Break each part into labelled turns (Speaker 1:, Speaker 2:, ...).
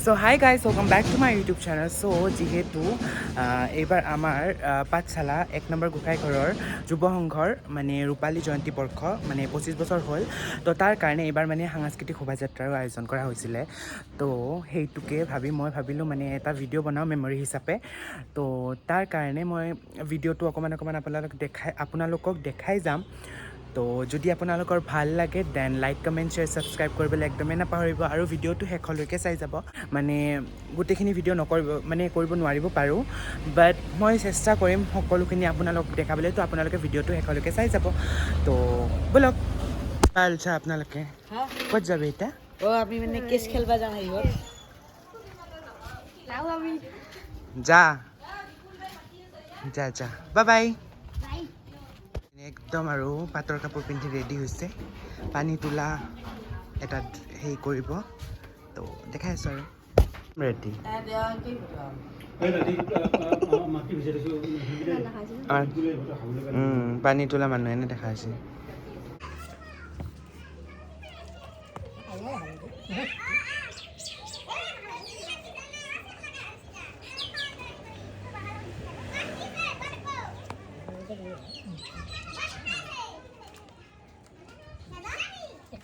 Speaker 1: So hi guys welcome back to my YouTube channel. So যেহেতু এইবাৰ আমাৰ পাঠশালা 1 number গোসাঁইঘৰৰ যুৱ সংঘৰ মানে ৰূপালী জয়ন্তী বৰ্ষ মানে 25 বছৰ হ'ল। তো তাৰ কাৰণে এইবাৰ মানে সাংস্কৃতিক শোভাযাত্ৰাৰো আয়োজন কৰা হৈছিলে। তো সেইটোকে মই ভাবিলোঁ মানে এটা ভিডিঅ' বনাওঁ মেমৰি হিচাপে। তো তাৰ কাৰণে মই ভিডিঅ'টো অকণমান আপোনালোকক দেখাই যাম। তো যদি আপোনালোকৰ ভাল লাগে then like comment share subscribe কৰিবলৈ একদমেই নাপাহৰিব আৰু ভিডিঅ'টো শেষলৈকে চাই যাব। মানে গোটেইখিনি ভিডিঅ' কৰিব নোৱাৰিব পাৰোঁ, বাট মই চেষ্টা কৰিম সকলোখিনি আপোনালোক দেখাবলৈ। তো আপোনালোকে ভিডিঅ'টো শেষলৈকে চাই যাব। তো ব'লক আচ্ছা আপোনালোকে ক'ত যাবে এতিয়া?
Speaker 2: আমি মানে কেছ খেলবা যাম আহিব
Speaker 1: যা বাই বাই। একদম আৰু পাটৰ কাপোৰ পিন্ধি ৰেডি হৈছে, পানী তোলা এটা হেৰি কৰিব। তো দেখাই আছোঁ আৰু ৰেডি। পানী তোলা মানুহ এনে দেখা হৈছে।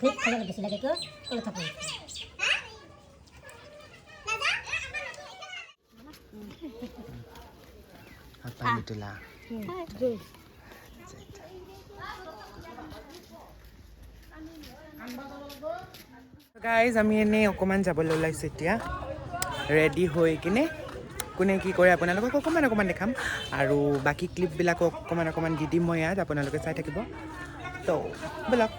Speaker 3: Klik kalau lebih lagi ke kalau tak boleh.
Speaker 1: পানী তোলা গাইজ আমি এনেই অকণমান যাবলৈ ওলাইছোঁ এতিয়া ৰেডি হৈ কিনে। কোনে কি কৰে আপোনালোকক অকণমান দেখাম আৰু বাকী ক্লিপবিলাকো অকণমান দি দিম মই ইয়াত, আপোনালোকে চাই থাকিব। তো ব'লক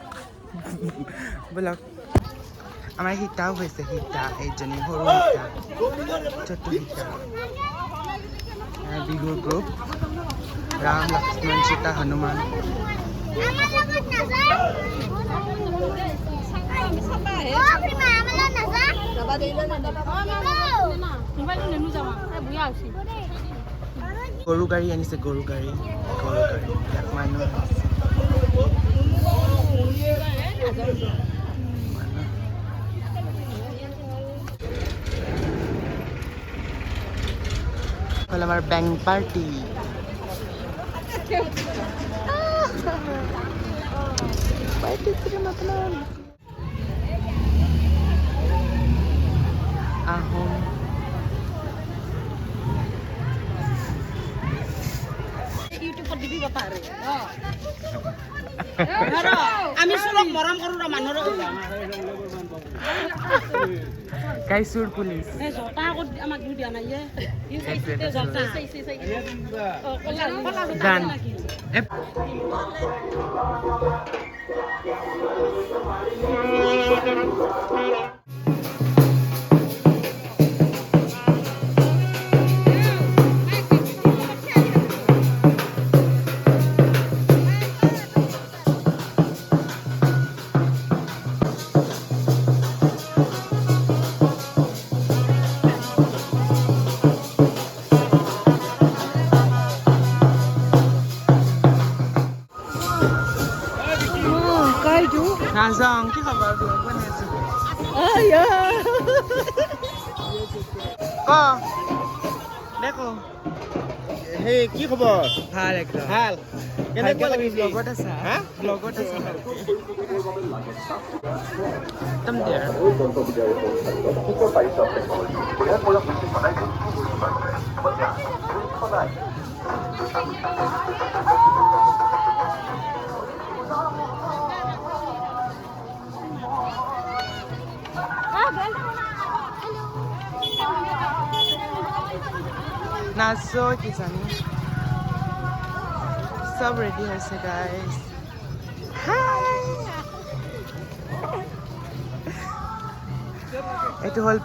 Speaker 1: আমাৰ সীতাও হৈছে, সীতা এইজনী সৰু সীতা, ছোট্ট সীতা। বিহুৰ গ্ৰুপ ৰাম লক্ষ্মণ সীতা হনুমান। গৰু গাড়ী আনিছে, গৰু গাড়ী ইয়াত মানুহ হ'ল আমাৰ বেং পাৰ্টি। আহোম
Speaker 2: ইউটিউবত দিবি বাপা আৰু আমি চলক মৰম কৰোঁ মানুহৰ
Speaker 1: কাইচুৰ পুলিচ
Speaker 2: জতা আগত আমাক দিও দিয়া নাই জতা
Speaker 1: গান নাযাওঁ। কি খবৰ? বনাই আছোঁ। দেখো
Speaker 4: সেই কি খবৰ?
Speaker 1: ভাল একদম
Speaker 4: ভাল। কেনেকুৱা লাগিছে?
Speaker 1: ব্লগত আছা?
Speaker 4: হা?
Speaker 1: ব্লগত আছা একদম দেৰ নাচো কিজানি সব ৰেডি হৈছে গাইজ। এইটো হ'ল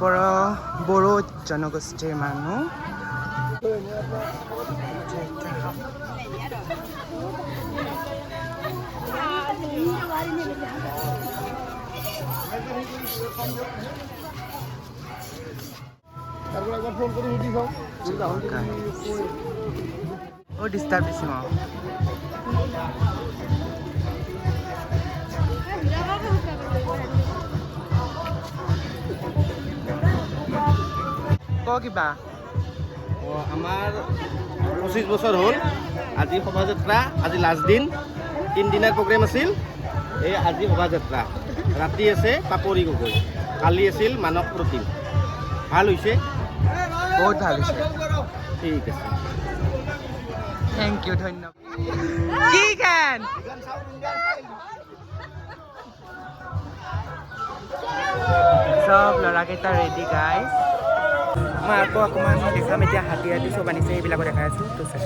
Speaker 1: বড়ো জনগোষ্ঠীৰ মানুহ। Oh, disturb this mom. ক কিবা
Speaker 4: আমাৰ 25 বছৰ হ'ল আজি শোভাযাত্ৰা আজি লাষ্ট দিন 3 দিনৰ প্ৰগ্ৰেম আছিল এই আজি শোভাযাত্ৰা ৰাতি আছে পাপৰি গগৈ কালি আছিল মানস প্ৰতিম ভাল হৈছে
Speaker 1: বহুত ভাল হৈছে
Speaker 4: ঠিক আছে
Speaker 1: থেংক ইউ ধন্যবাদ কি গান চব ল'ৰাকেইটা ৰেডি গাইজ মই আকৌ অকণমান দেখাম এতিয়া হাতী হাতী চব আনিছে এইবিলাকো দেখাই আছোঁ তো চাই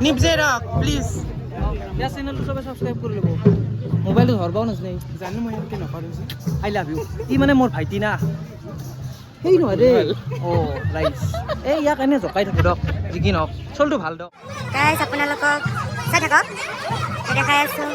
Speaker 1: নিপজে ৰক প্লিজ
Speaker 5: ইয়াৰ চেনেলটো চবে ছাবস্ক্ৰাইব কৰি ল'ব মোবাইলটো ধৰবাও নাজানে
Speaker 1: জানো মই এনেকৈ নকৰোঁ যে
Speaker 5: আই লাভ ইউ ই মানে মোৰ ভাইটি না সেই নহয় দেই অ' ৰাইচ এই ইয়াক এনে জকাই থাকে দক যি কি নহওক চলটো ভাল দক
Speaker 3: গাইজ আপোনালোকক চাই থাকক দেখাই আছোঁ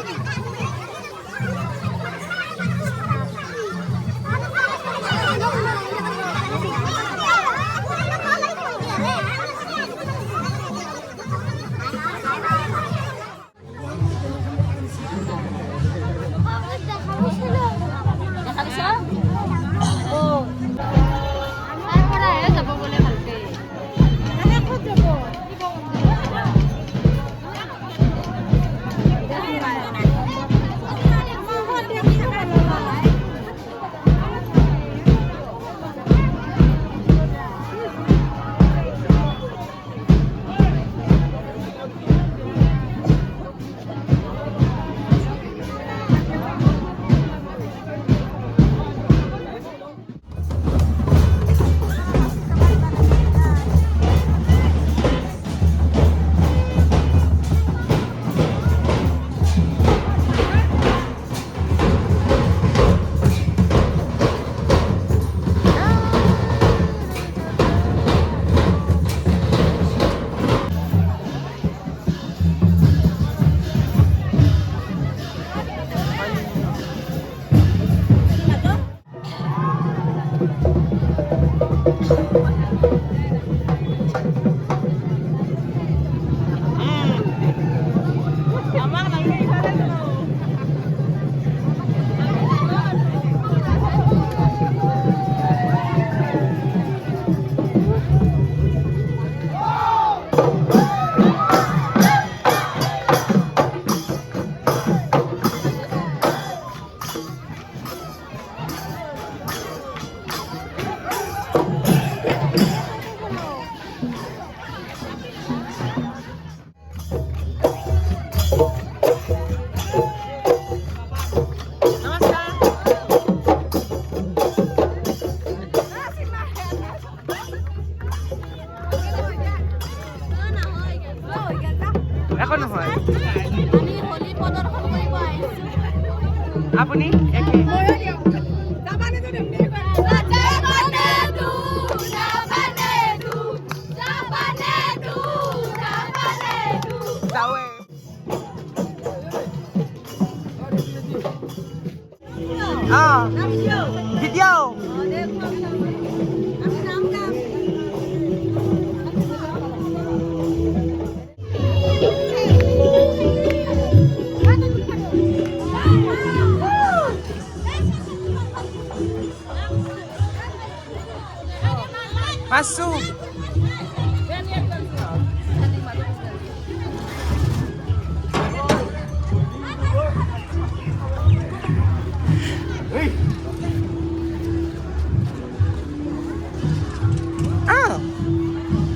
Speaker 1: এখন নহয় আপুনি একে যাওঁৱে ভিডিঅ' পাঁচশো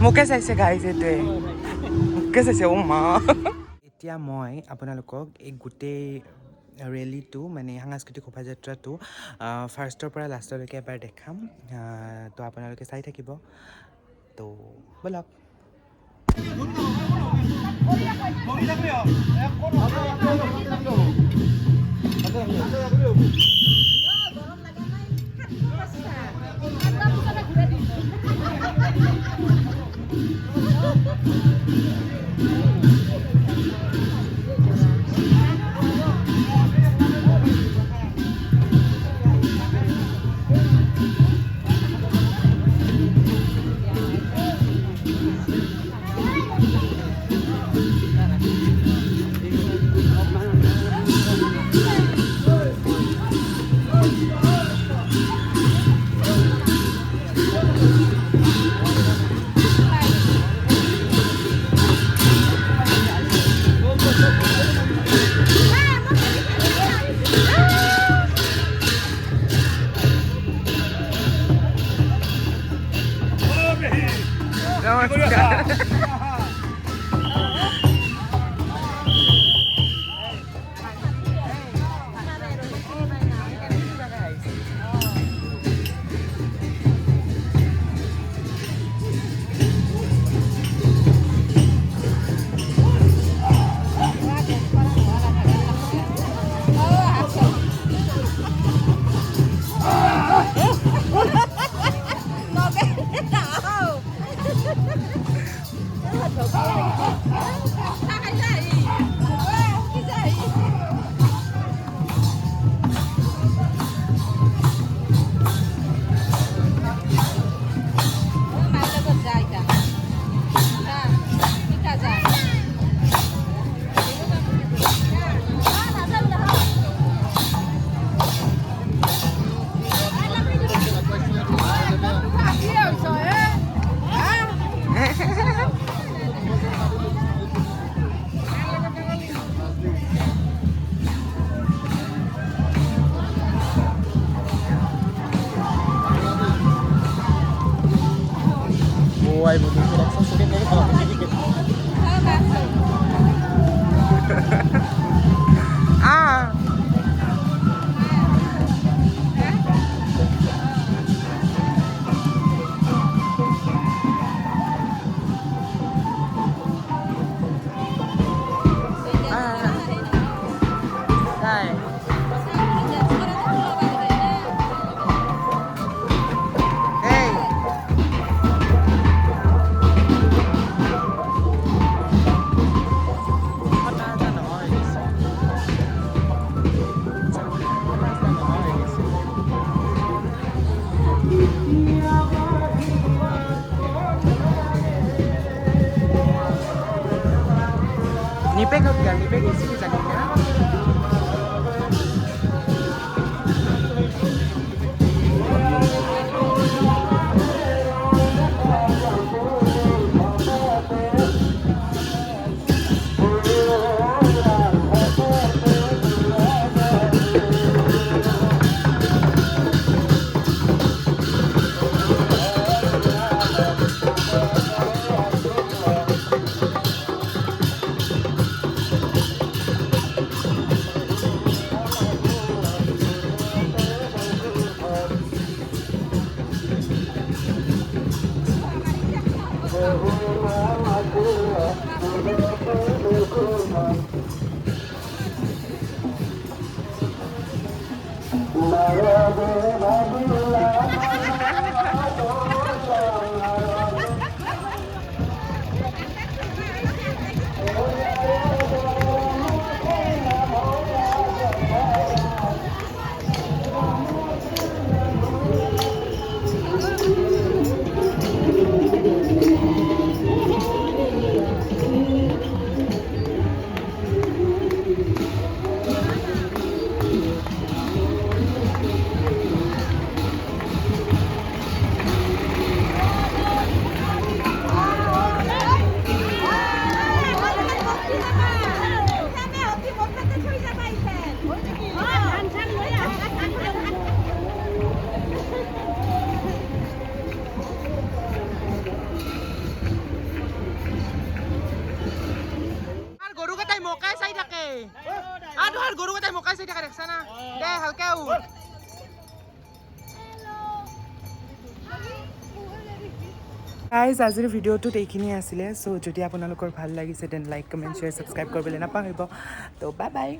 Speaker 1: মোকে চাইছে গাইজ এইটোৱে মোকে চাইছে অ' মা এতিয়া মই আপোনালোকক এই গোটেই ৰেলীটো মানে সাংস্কৃতিক শোভাযাত্ৰাটো ফাৰ্ষ্টৰ পৰা লাষ্টলৈকে এবাৰ দেখাম তো আপোনালোকে চাই থাকিব তো ব'লক
Speaker 2: ঘূৰাই
Speaker 1: Nipek ka, nipek isi bisa niya. Guys আজিৰ ভিডিঅ'টোত এইখিনিয়ে আছিলে চ' যদি আপোনালোকৰ ভাল লাগিছে then like comment share subscribe কৰিবলৈ নাপাহৰিব ত' বাই বাই